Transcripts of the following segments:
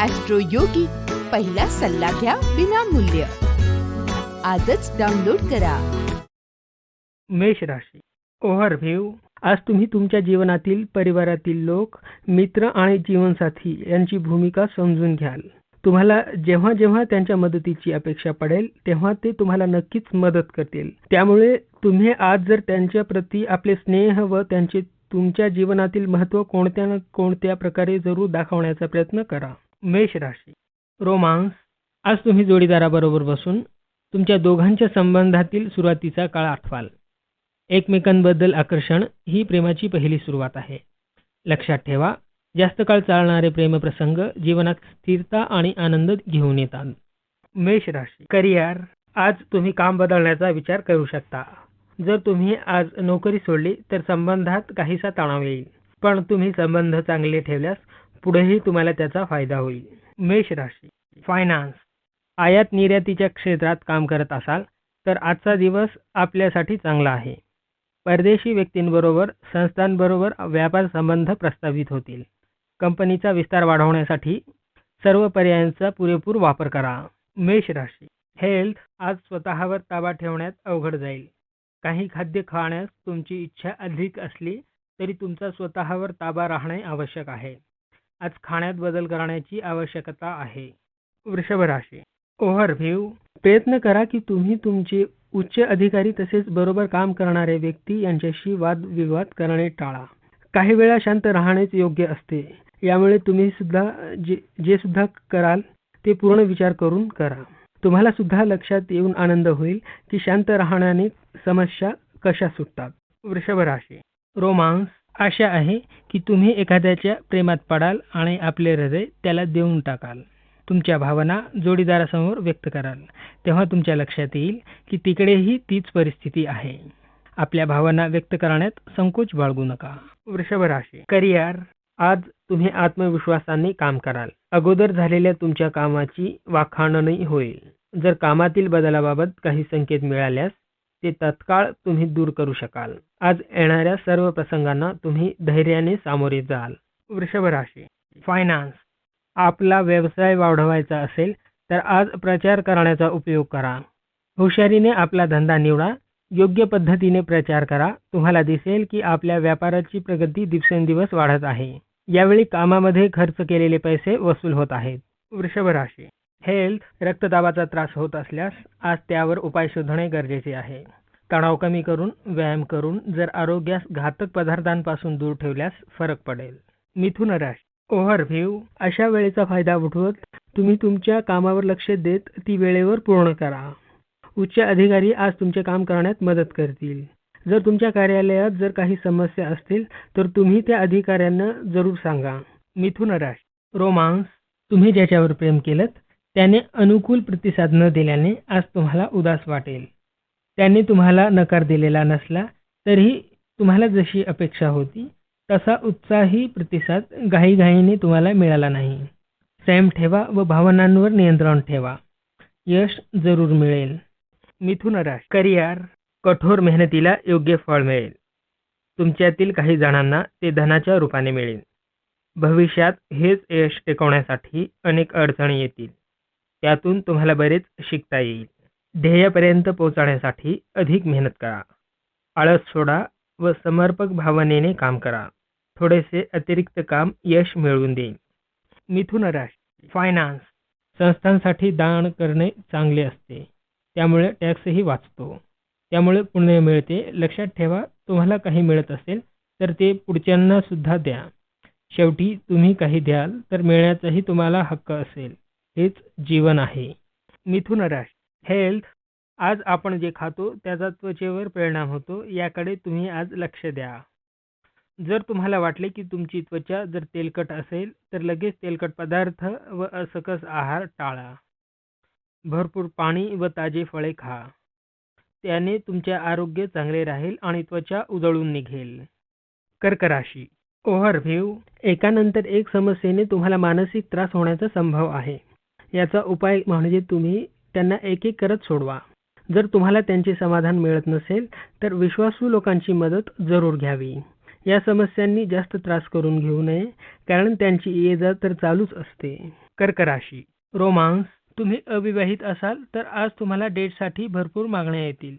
Austro योगी, पहिला सल्ला घ्या विनामूल्य. आजच डाउनलोड करा. मेष राशी. ओव्हरव्ह्यू. आज तुम्ही तुमच्या जीवनातील परिवारातील लोक, मित्र आणि जीवनसाथी यांची भूमिका समजून घ्याल. तुम्हाला जेव्हा जेव्हा त्यांच्या मदतीची अपेक्षा पडेल तेव्हा ते तुम्हाला नक्कीच मदत करतील. त्यामुळे तुम्ही आज जर त्यांच्या प्रती आपले स्नेह व त्यांचे तुमच्या जीवनातील महत्त्व कोणत्या ना कोणत्या प्रकारे जरूर दाखवण्याचा प्रयत्न करा. मेष राशी. रोमांस. आज तुम्ही जोडीदाराबरोबर बसून तुमच्या दोघांच्या संबंधातील सुरुवातीचा काळ आठवाल. एकमेकांबद्दल आकर्षण ही प्रेमाची पहिली सुरुवात आहे. लक्षात ठेवा, जास्त काळ चालणारे प्रेमप्रसंग जीवनात स्थिरता आणि आनंद घेऊन येतात. मेष राशी. करिअर. आज तुम्ही काम बदलण्याचा विचार करू शकता. जर तुम्ही आज नोकरी सोडली तर संबंधात काहीसा तणाव येईल, पण तुम्ही संबंध चांगले ठेवल्यास पुढेही तुम्हाला त्याचा फायदा होईल. मेष राशी. फायनान्स. आयात निर्यातीच्या क्षेत्रात काम करत असाल तर आजचा दिवस आपल्यासाठी चांगला आहे. परदेशी व्यक्तींबरोबर संस्थांबरोबर व्यापार संबंध प्रस्तावित होतील. कंपनीचा विस्तार वाढवण्यासाठी सर्व पर्यायांचा पुरेपूर वापर करा. मेष राशी. हेल्थ. आज स्वतःवर ताबा ठेवण्यात अवघड जाईल. काही खाद्य खाण्यास तुमची इच्छा अधिक असली तरी तुमचा स्वतःवर ताबा राहणे आवश्यक आहे. आज खाण्यात बदल करण्याची आवश्यकता आहे. वृषभ राशी. ओव्हरव्ह्यू. प्रयत्न करा की तुम्ही तुमचे उच्च अधिकारी तसेच बरोबर काम करणारे व्यक्ती यांच्याशी वादविवाद करणे टाळा. काही वेळा शांत राहणेच योग्य असते. यामुळे तुम्ही सुद्धा जे सुद्धा कराल ते पूर्ण विचार करून करा. तुम्हाला सुद्धा लक्षात येऊन आनंद होईल की शांत राहण्याने समस्या कशा सुटतात. वृषभ राशी. रोमांस. आशा आहे की तुम्ही एखाद्याच्या प्रेमात पडाल आणि आपले हृदय त्याला देऊन टाकाल. तुमच्या भावना जोडीदारासमोर व्यक्त कराल तेव्हा तुमच्या लक्षात येईल की तिकडेही तीच परिस्थिती आहे. आपल्या भावना व्यक्त करण्यात संकोच बाळगू नका. वृषभ राशी. करिअर. आज तुम्ही आत्मविश्वासाने काम कराल. अगोदर झालेल्या तुमच्या कामाची वाखाणणी होईल. जर कामातील बदलाबाबत काही संकेत मिळाल्यास ते तत्काळ तुम्ही दूर करू शकाल. आज येणाऱ्या सर्व प्रसंगांना तुम्ही धैर्याने सामोरे जाल. वृषभ राशी. फायनान्स. आपला व्यवसाय वाढवायचा असेल तर आज प्रचार करण्याचा उपयोग करा. हुशारीने आपला धंदा निवडा. योग्य पद्धतीने प्रचार करा. तुम्हाला दिसेल की आपल्या व्यापाराची प्रगती दिवसेंदिवस वाढत आहे. यावेळी कामामध्ये खर्च केलेले पैसे वसूल होत आहेत. वृषभ राशी. हेल्थ. रक्तदाबाचा त्रास होत असल्यास आज त्यावर उपाय शोधणे गरजेचे आहे. तणाव कमी करून व्यायाम करून जर आरोग्यास घातक पदार्थांपासून दूर ठेवल्यास फरक पडेल. मिथुन राशी. ओव्हरव्ह्यू. अशा वेळेचा फायदा उठवत तुम्ही तुमच्या कामावर लक्ष देत ती वेळेवर पूर्ण करा. उच्च अधिकारी आज तुमचे काम करण्यात मदत करतील. जर तुमच्या कार्यालयात जर काही समस्या असतील तर तुम्ही त्या अधिकाऱ्यांना जरूर सांगा. मिथुन राशी. रोमांस. तुम्ही ज्याच्यावर प्रेम केलं त्याने अनुकूल प्रतिसाद न दिल्याने आज तुम्हाला उदास वाटेल. त्याने तुम्हाला नकार दिलेला नसला तरीही तुम्हाला जशी अपेक्षा होती तसा उत्साही प्रतिसाद घाईघाईने तुम्हाला मिळाला नाही. संयम ठेवा व भावनांवर नियंत्रण ठेवा. यश जरूर मिळेल. मिथुन राशी. करिअर. कठोर मेहनतीला योग्य फळ मिळेल. तुमच्यातील काही जणांना ते धनाच्या रूपाने मिळेल. भविष्यात हेच यश टिकवण्यासाठी अनेक अडचणी येतील. त्यातून तुम्हाला बरेच शिकता येईल. ध्येयापर्यंत पोहोचण्यासाठी अधिक मेहनत करा. आळस सोडा व समर्पक भावनेने काम करा. थोडेसे अतिरिक्त काम यश मिळवून देईल. मिथुन राशी. फायनान्स. संस्थांसाठी दान करणे चांगले असते. त्यामुळे टॅक्सही वाचतो. त्यामुळे पुण्य मिळते. लक्षात ठेवा, तुम्हाला काही मिळत असेल तर ते पुढच्यांना सुद्धा द्या. शेवटी तुम्ही काही द्याल तर मिळण्याचाही तुम्हाला हक्क असेल. हेच जीवन आहे. मिथुन राशी. हेल्थ. आज आपण जे खातो त्याचा त्वचेवर परिणाम होतो. याकडे तुम्ही आज लक्ष द्या. जर तुम्हाला वाटले की तुमची त्वचा जर तेलकट असेल तर लगेच तेलकट पदार्थ व असकस आहार टाळा. भरपूर पाणी व ताजे फळे खा. त्याने तुमचे आरोग्य चांगले राहील आणि त्वचा उजळून निघेल. कर्क राशी. ओव्हरव्ह्यू. एकानंतर एक समस्येने तुम्हाला मानसिक त्रास होण्याचा संभव आहे. याचा उपाय म्हणजे तुम्ही त्यांना एक एक करत सोडवा. जर तुम्हाला त्यांचे समाधान मिळत नसेल तर विश्वासू लोकांची मदत जरूर घ्यावी. या समस्यांनी जास्त त्रास करून घेऊ नये, कारण त्यांची ये-जा तर चालूच असते. कर्क राशी, रोमांस. तुम्ही अविवाहित असाल तर आज तुम्हाला डेटसाठी भरपूर मागण्या येतील.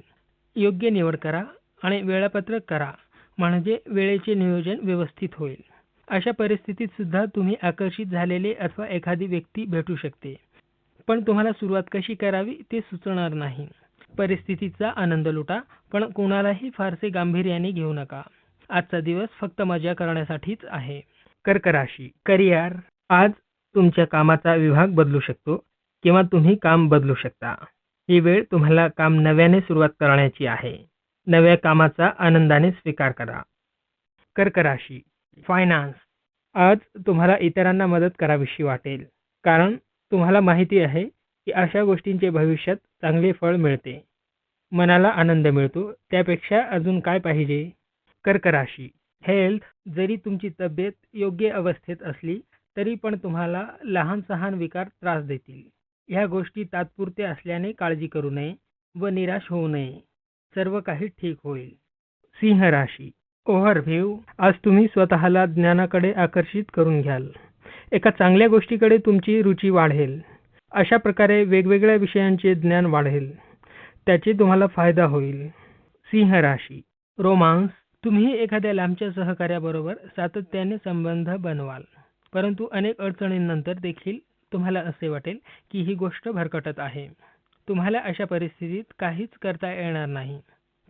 योग्य निवड करा आणि वेळापत्रक करा, म्हणजे वेळेचे नियोजन व्यवस्थित होईल. अशा परिस्थितीत सुद्धा तुम्ही आकर्षित झालेले अथवा एखादी व्यक्ती भेटू शकते, पण तुम्हाला सुरुवात कशी करावी ते सुचणार नाही. परिस्थितीचा आनंद लुटा, पण कोणालाही फारसे गांभीर्याने घेऊ नका. आजचा दिवस फक्त मजा करण्यासाठीच आहे. कर्क राशी, करिअर. आज तुमच्या कामाचा विभाग बदलू शकतो किंवा तुम्ही काम बदलू शकता. ही वेळ तुम्हाला काम नव्याने सुरुवात करण्याची आहे. नव्या कामाचा आनंदाने स्वीकार करा. कर्क राशी, फायनान्स. आज तुम्हाला इतरांना मदत करावीशी वाटेल, कारण तुम्हाला माहिती आहे की अशा गोष्टींचे भविष्यात चांगले फळ मिळते. मनाला आनंद मिळतो, त्यापेक्षा अजून काय पाहिजे. कर्क राशी, हेल्थ. जरी तुमची तब्येत योग्य अवस्थेत असली तरी पण तुम्हाला लहान सहान विकार त्रास देतील. ह्या गोष्टी तात्पुरत्या असल्याने काळजी करू नये व निराश होऊ नये. सर्व काही ठीक होईल. सिंह राशी, ओव्हरव्ह्यू. आज तुम्ही स्वतःला ज्ञानाकडे आकर्षित करून घ्याल. एका चांगल्या गोष्टीकडे तुमची रुची वाढेल. अशा प्रकारे वेगवेगळ्या विषयांचे ज्ञान वाढेल, त्याचे तुम्हाला फायदा होईल. सिंह राशी, रोमांस. तुम्ही एखाद्या लांबच्या सहकार्याबरोबर सातत्याने संबंध बनवाल, परंतु अनेक अडचणींनंतर देखील तुम्हाला असे वाटेल की ही गोष्ट भरकटत आहे. तुम्हाला अशा परिस्थितीत काहीच करता येणार नाही,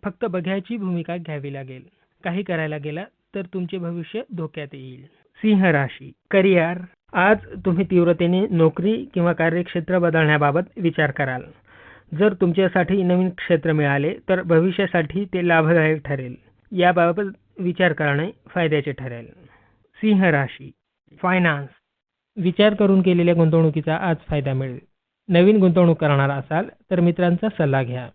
फक्त बघ्याची भूमिका घ्यावी लागेल. काही करायला गेला तर तुमचे भविष्य धोक्यात येईल. सिंह राशी, करिअर. आज तुम्ही तीव्रतेने नोकरी किंवा कार्यक्षेत्र बदलण्याबाबत विचार कराल. जर तुमच्यासाठी नवीन क्षेत्र मिळाले तर भविष्यासाठी ते लाभदायक ठरेल. याबाबत विचार करणे फायद्याचे ठरेल. सिंह राशी, फायनान्स. विचार करून केलेल्या गुंतवणुकीचा आज फायदा मिळेल. नवीन गुंतवणूक करणार असाल तर मित्रांचा सल्ला घ्या.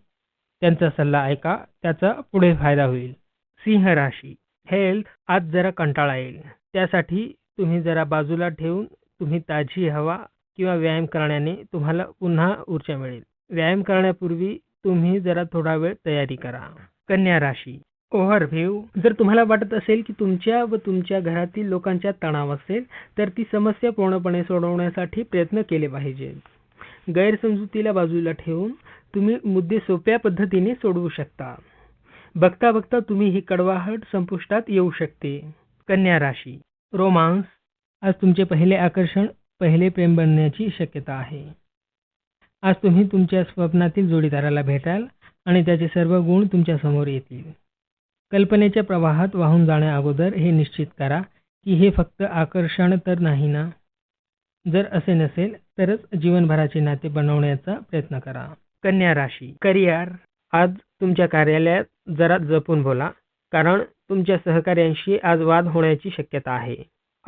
त्यांचा सल्ला ऐका, त्याचा पुढे फायदा होईल. सिंह राशी, हेल्थ. आज जरा कंटाळा येईल, त्यासाठी तुम्ही जरा बाजूला ठेवून तुम्ही ताजी हवा किंवा व्यायाम करण्याने तुम्हाला पुन्हा ऊर्जा मिळेल. व्यायाम करण्यापूर्वी तुम्ही जरा थोडा वेळ तयारी करा. कन्या राशी, ओव्हरव्ह्यू. जर तुम्हाला वाटत असेल की तुमच्या व तुमच्या घरातील लोकांच्यात तणाव असेल तर ती समस्या पूर्णपणे सोडवण्यासाठी प्रयत्न केले पाहिजेत. गैरसमजुतीला बाजूला ठेवून तुम्ही मुद्दे सोप्या पद्धतीने सोडवू शकता. बघता बघता तुम्ही ही कडवाहट संपुष्टात येऊ शकते. कन्या राशी, रोमांस. आज तुमचे पहिले आकर्षण पहिले प्रेम बनण्याची शक्यता आहे. आज तुम्ही तुमच्या स्वप्नातील जोडीदाराला भेटाल आणि त्याचे सर्व गुण तुमच्या समोर येतील. कल्पनेच्या प्रवाहात वाहून जाण्या अगोदर हे निश्चित करा की हे फक्त आकर्षण तर नाही ना. जर असे नसेल तरच जीवनभराचे नाते बनवण्याचा प्रयत्न करा. कन्या राशी, करिअर. आज तुमच्या कार्यालयात जरा जपून बोला, कारण तुमच्या सहकाऱ्यांशी आज वाद होण्याची शक्यता आहे.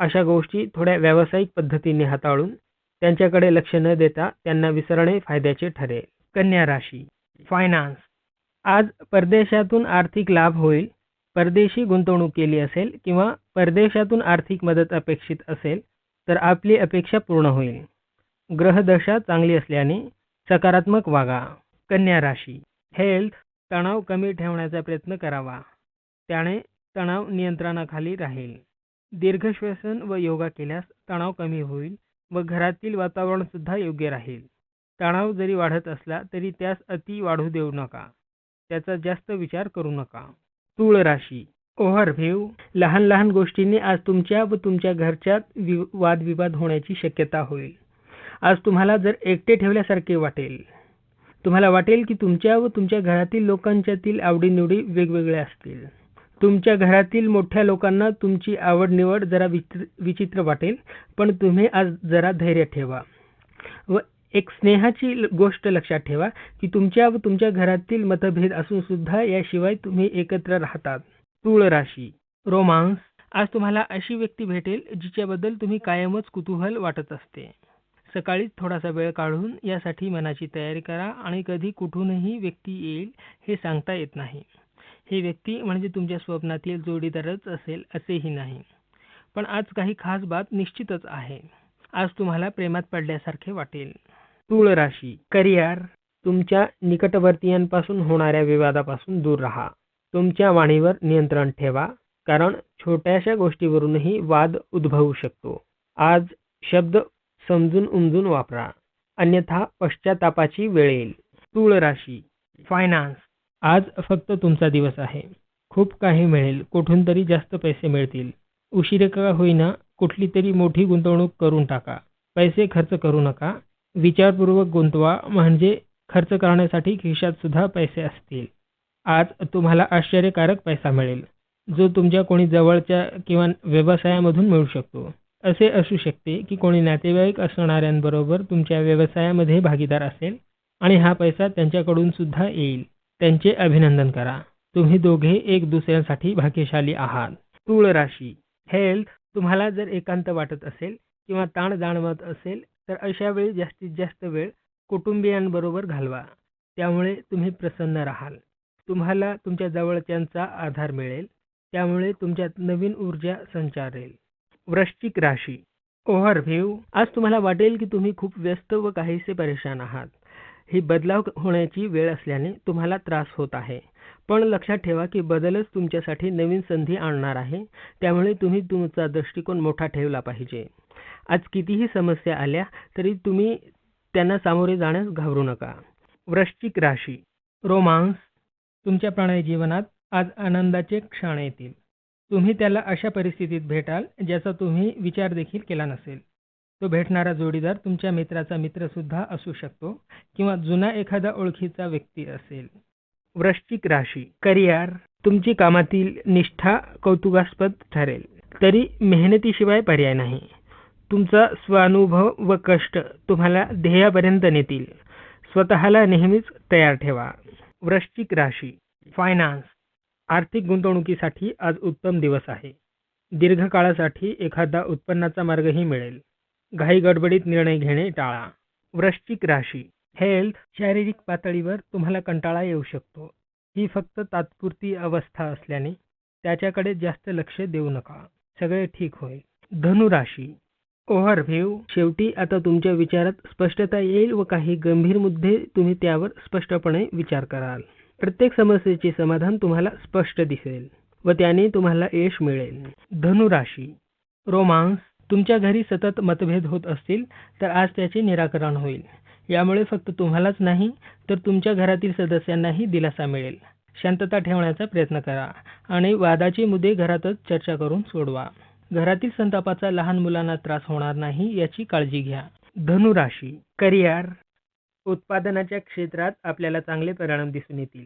अशा गोष्टी थोड्या व्यावसायिक पद्धतीने हाताळून त्यांच्याकडे लक्ष न देता त्यांना विसरणे फायद्याचे ठरेल. कन्या राशी, फायनान्स. आज परदेशातून आर्थिक लाभ होईल. परदेशी गुंतवणूक केली असेल किंवा परदेशातून आर्थिक मदत अपेक्षित असेल तर आपली अपेक्षा पूर्ण होईल. ग्रहदशा चांगली असल्याने सकारात्मक वागा. कन्या राशी, हेल्थ. तणाव कमी ठेवण्याचा प्रयत्न करावा, त्याने तणाव नियंत्रणाखाली राहील. दीर्घश्वसन व योगा केल्यास तणाव कमी होईल व घरातील वातावरण सुद्धा योग्य राहील. तणाव जरी वाढत असला तरी त्यास अति वाढू देऊ नका, त्याचा जास्त विचार करू नका. तूळ राशी, ओव्हरव्ह्यू. लहान लहान गोष्टींनी आज तुमच्या व तुमच्या घरच्यात वादविवाद होण्याची शक्यता होईल. आज तुम्हाला जर एकटे ठेवल्यासारखे वाटेल. तुम्हाला वाटेल की तुमच्या व तुमच्या घरातील लोकांच्यातील आवडीनिवडी वेगवेगळ्या असतील. तुमच्या घरातील मोठ्या लोकांना तुमची आवडनिवड जरा विचित्र वाटेल, पण तुम्ही आज जरा धैर्य ठेवा. व एक स्नेहाची गोष्ट लक्षात ठेवा की तुमच्या व तुमच्या घरातील मतभेद असून सुद्धा याशिवाय तुम्ही एकत्र राहतात. तूळ राशी, रोमांस. आज तुम्हाला अशी व्यक्ती भेटेल जिच्याबद्दल तुम्ही कायमच कुतूहल वाटत असते. सकाळी थोडासा वेळ काढून यासाठी मनाची तयारी करा आणि कधी कुठूनही व्यक्ती येईल हे सांगता येत नाही. ही व्यक्ती म्हणजे तुमच्या स्वप्नातील जोडीदारच असेल असेही नाही, पण आज काही खास बात निश्चितच आहे. आज तुम्हाला प्रेमात पडल्यासारखे वाटेल. तूळ राशी, करिअर. तुमच्या निकटवर्तीयांपासून होणाऱ्या विवादापासून दूर राहा. तुमच्या वाणीवर नियंत्रण ठेवा. कारण छोट्याशा गोष्टीवरूनही वाद उद्भवू शकतो. आज शब्द समजून उमजून वापरा, अन्यथा पश्चातापाची वेळ येईल. तूळ राशी, फायनान्स. आज फक्त तुमचा दिवस आहे. खूप काही मिळेल, कुठून तरी जास्त पैसे मिळतील. उशिरा का होईना कुठली तरी मोठी गुंतवणूक करून टाका. पैसे खर्च करू नका. विचारपूर्वक गुंतवा, म्हणजे खर्च करण्यासाठी खिशात सुद्धा पैसे असतील. आज तुम्हाला आश्चर्यकारक पैसा मिळेल, जो तुमच्या कोणी जवळच्या किंवा व्यवसायामधून मिळू शकतो. असे असू शकते की कोणी नातेवाईक असणाऱ्यांबरोबर तुमच्या व्यवसायामध्ये भागीदार असेल आणि हा पैसा त्यांच्याकडून सुद्धा येईल. त्यांचे अभिनंदन करा. तुम्ही दोघे एक दुसऱ्यांसाठी भाग्यशाली आहात. तूळ राशी, हेल्थ. तुम्हाला जर एकांत वाटत असेल किंवा ताण जाणवत असेल तर अशा वेळी जास्तीत जास्त वेळ कुटुंबियांबरोबर घालवा. त्यामुळे तुम्ही प्रसन्न राहाल. तुम्हाला तुमच्या जवळच्यांचा आधार मिळेल. त्यामुळे तुमच्यात नवीन ऊर्जा संचारेल. वृश्चिक राशी, ओव्हरव्ह्यू. आज तुम्हाला वाटेल की तुम्ही खूप व्यस्त व काहीसे परेशान आहात. ही बदलाव होण्याची वेळ असल्याने तुम्हाला त्रास होत आहे. पण लक्षात ठेवा की बदलच तुमच्यासाठी नवीन संधी आणणार आहे. त्यामुळे तुम्ही तुमचा दृष्टिकोन मोठा ठेवला पाहिजे. आज कितीही समस्या आल्या तरी तुम्ही त्यांना सामोरे जाण्यास घाबरू नका. वृश्चिक राशी, रोमांस. तुमच्या प्रणय जीवनात आज आनंदाचे क्षण येतील. तुम्ही त्याला अशा परिस्थितीत भेटाल ज्याचा तुम्ही विचार देखील केला नसेल. तो भेटणारा जोडीदार तुमच्या मित्राचा मित्र सुद्धा असू शकतो किंवा जुना एखादा ओळखीचा व्यक्ती असेल. वृश्चिक राशी, करिअर. तुमची कामातील निष्ठा कौतुकास्पद ठरेल, तरी मेहनतीशिवाय पर्याय नाही. तुमचा स्वानुभव व कष्ट तुम्हाला ध्येयापर्यंत नेतील. स्वतःला नेहमीच तयार ठेवा. वृश्चिक राशी, फायनान्स. आर्थिक गुंतवणुकीसाठी आज उत्तम दिवस आहे. दीर्घकाळासाठी एखादा उत्पन्नाचा मार्गही मिळेल. घाई गडबडीत निर्णय घेणे टाळा. वृश्चिक राशी, हेल्थ. शारीरिक पातळीवर तुम्हाला कंटाळा येऊ शकतो. ही फक्त तात्पुरती अवस्था असल्याने त्याच्याकडे जास्त लक्ष देऊ नका. सगळे ठीक होईल. धनु राशी, ओव्हरव्ह्यू. शेवटी आता तुमच्या विचारात स्पष्टता येईल व काही गंभीर मुद्दे तुम्ही त्यावर स्पष्टपणे विचार कराल. प्रत्येक समस्येचे समाधान तुम्हाला स्पष्ट दिसेल व त्याने तुम्हाला यश मिळेल. धनु राशी, रोमांस. तुमच्या घरी सतत मतभेद होत असतील तर आज त्याचे निराकरण होईल. यामुळे फक्त तुम्हालाच नाही तर तुमच्या घरातील सदस्यांनाही दिलासा मिळेल. शांतता ठेवण्याचा प्रयत्न करा आणि वादाचे मुद्दे घरातच चर्चा करून सोडवा. घरातील संतापाचा लहान मुलांना त्रास होणार नाही याची काळजी घ्या. धनु राशी, करिअर. उत्पादनाच्या क्षेत्रात आपल्याला चांगले परिणाम दिसून येतील.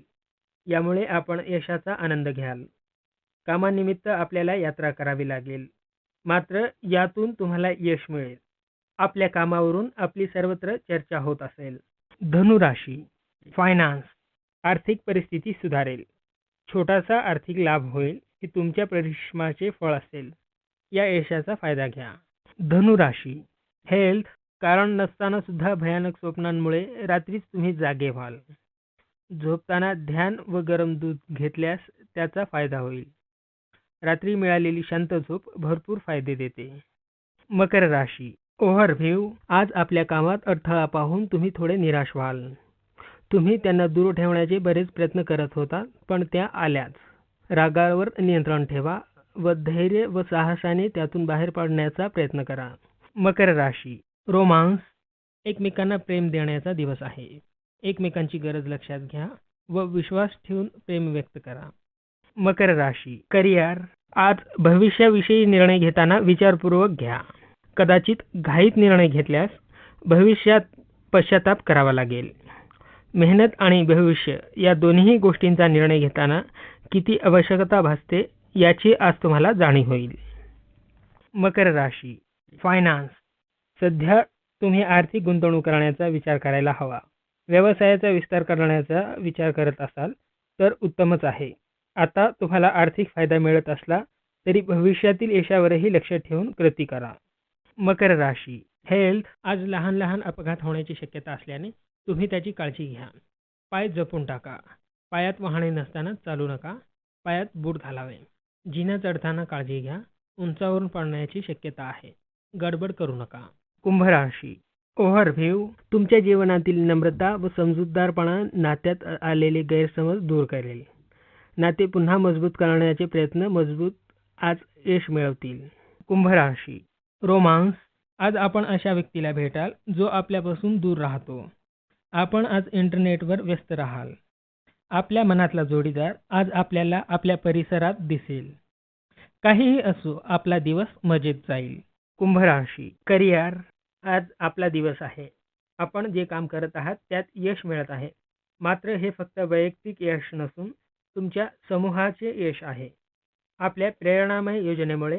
यामुळे आपण यशाचा आनंद घ्याल. कामानिमित्त आपल्याला यात्रा करावी लागेल, मात्र यातून तुम्हाला यश मिळेल. आपल्या कामावरून आपली सर्वत्र चर्चा होत असेल. धनु राशी, फायनान्स. आर्थिक परिस्थिती सुधारेल. छोटासा आर्थिक लाभ होईल. हे तुमच्या परिश्रमाचे फळ असेल. या यशाचा फायदा घ्या. धनु राशी, हेल्थ. कारण नसताना सुद्धा भयानक स्वप्नांमुळे रात्रीच तुम्ही जागे व्हाल. झोपताना ध्यान व गरम दूध घेतल्यास त्याचा फायदा होईल. रात्री मिळालेली शांत झोप भरपूर फायदे देते. मकर राशी, ओव्हरव्ह्यू. आज आपल्या कामात अडथळा पाहून तुम्ही थोडे निराश व्हाल. तुम्ही त्यांना दूर ठेवण्याचे बरेच प्रयत्न करत होता, पण त्या आल्याच. रागावर नियंत्रण ठेवा व धैर्य व साहसाने त्यातून बाहेर पडण्याचा प्रयत्न करा. मकर राशी, रोमांस. एकमेकांना प्रेम देण्याचा दिवस आहे. एकमेकांची गरज लक्षात घ्या व विश्वास ठेवून प्रेम व्यक्त करा. मकर राशी, करिअर. आज भविष्याविषयी निर्णय घेताना विचारपूर्वक घ्या. कदाचित घाईत निर्णय घेतल्यास भविष्यात पश्चाताप करावा लागेल. मेहनत आणि भविष्य या दोन्ही गोष्टींचा निर्णय घेताना किती आवश्यकता भासते याची आज तुम्हाला जाणीव होईल. मकर राशी, फायनान्स. सध्या तुम्ही आर्थिक गुंतवणूक करण्याचा विचार करायला हवा. व्यवसायाचा विस्तार करण्याचा विचार करत असाल तर उत्तमच आहे. आता तुम्हाला आर्थिक फायदा मिळत असला तरी भविष्यातील यशावरही लक्ष ठेवून कृती करा. मकर राशी, हेल्थ. आज लहान लहान अपघात होण्याची शक्यता असल्याने तुम्ही त्याची काळजी घ्या. पाय जपून टाका. पायात वाहने नसताना चालू नका. पायात बूट घालावे. जिना चढताना काळजी घ्या. उंचावरून पडण्याची शक्यता आहे. गडबड करू नका. कुंभ राशी, ओव्हरव्ह्यू. तुमच्या जीवनातील नम्रता व समजूतदारपणा नात्यात आलेले गैरसमज दूर करेल. नाते पुन्हा मजबूत करण्याचे प्रयत्न मजबूत आज यश मिळवतील. कुंभ राशी रोमांस आज आपण अशा व्यक्तीला भेटाल जो आपल्यापासून दूर राहतो. आपण आज इंटरनेटवर व्यस्त राहाल. आपल्या मनातला जोडीदार आज आपल्याला आपल्या परिसरात दिसेल. काहीही असो, आपला दिवस मजेत जाईल. कुंभ राशी करिअर आज आपला दिवस आहे. आपण जे काम करत आहात त्यात यश मिळत आहे. मात्र हे फक्त वैयक्तिक यश नसून तुमच्या समूहाचे यश आहे. आपल्या प्रेरणामय योजनेमुळे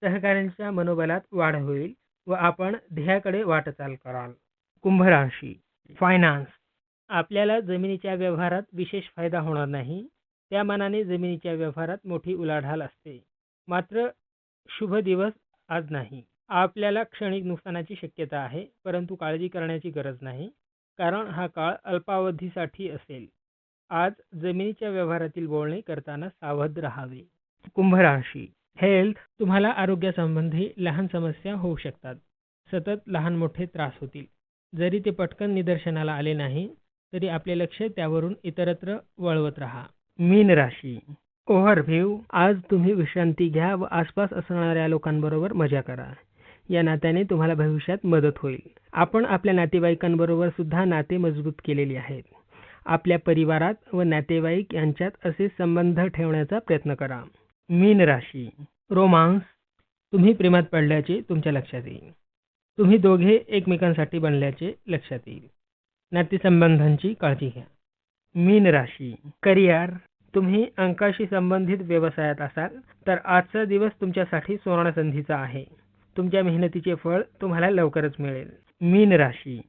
सहकाऱ्यांच्या मनोबलात वाढ होईल व आपण ध्येयाकडे वाटचाल कराल. कुंभ राशी फायनान्स आपल्याला जमिनीच्या व्यवहारात विशेष फायदा होणार नाही. त्या मानाने जमिनीच्या व्यवहारात मोठी उलाढाल असते. मात्र शुभ दिवस आज नाही. आपल्याला क्षणिक नुकसानाची शक्यता आहे, परंतु काळजी करण्याची गरज नाही, कारण हा काळ अल्पावधीसाठी असेल. आज जमिनीच्या व्यवहारातील बोलणे करताना सावध राहावे. कुंभ राशी हेल्थ तुम्हाला आरोग्यासंबंधी लहान समस्या होऊ शकतात. सतत लहान मोठे त्रास होतील. जरी ते पटकन निदर्शनाला आले नाही तरी आपले लक्ष त्यावरून इतरत्र वळवत राहा. मीन राशी ओव्हरव्ह्यू आज तुम्ही विश्रांती घ्या व आसपास असणाऱ्या लोकांबरोबर मजा करा. या नात्याने तुम्हाला भविष्यात मदत होईल. आपण आपल्या नातेवाईकांबरोबर सुद्धा नाते मजबूत केलेली आहेत. आपल्या परिवारात व नातेवाईक यांच्यात असे संबंध ठेवण्याचा प्रयत्न करा. मीन राशी रोमांस तुम्ही प्रेमात पडल्याचे तुमच्या लक्षात येईल. तुम्ही दोघे एकमेकांसाठी बनल्याचे लक्षात येईल. नातेसंबंधांची काळजी घ्या. मीन राशी करिअर तुम्ही अंकाशी संबंधित व्यवसायात असाल तर आजचा दिवस तुमच्यासाठी सुवर्ण संधीचा आहे. तुमच्या मेहनतीचे फळ तुम्हाला लवकरच मिळेल. मीन राशी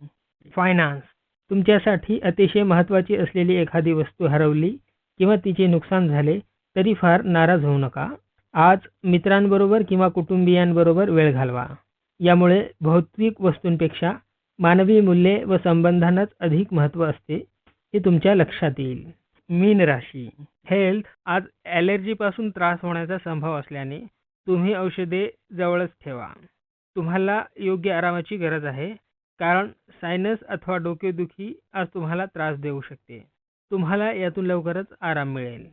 फायनान्स तुमच्यासाठी अतिशय महत्त्वाची असलेली एखादी वस्तू हरवली किंवा तिचे नुकसान झाले तरी फार नाराज होऊ नका. आज मित्रांबरोबर किंवा कुटुंबियांबरोबर वेळ घालवा. यामुळे भौतिक वस्तूंपेक्षा मानवी मूल्ये व संबंधांनाच अधिक महत्त्व असते हे तुमच्या लक्षात येईल. मीन राशी हेल्थ आज ॲलर्जीपासून त्रास होण्याचा संभव असल्याने तुम्ही औषधे जवळच ठेवा. तुम्हाला योग्य आरामाची गरज आहे, कारण सायनस अथवा डोकेदुखी आज तुम्हाला त्रास देऊ शकते. तुम्हाला यातून लवकरच आराम मिळेल.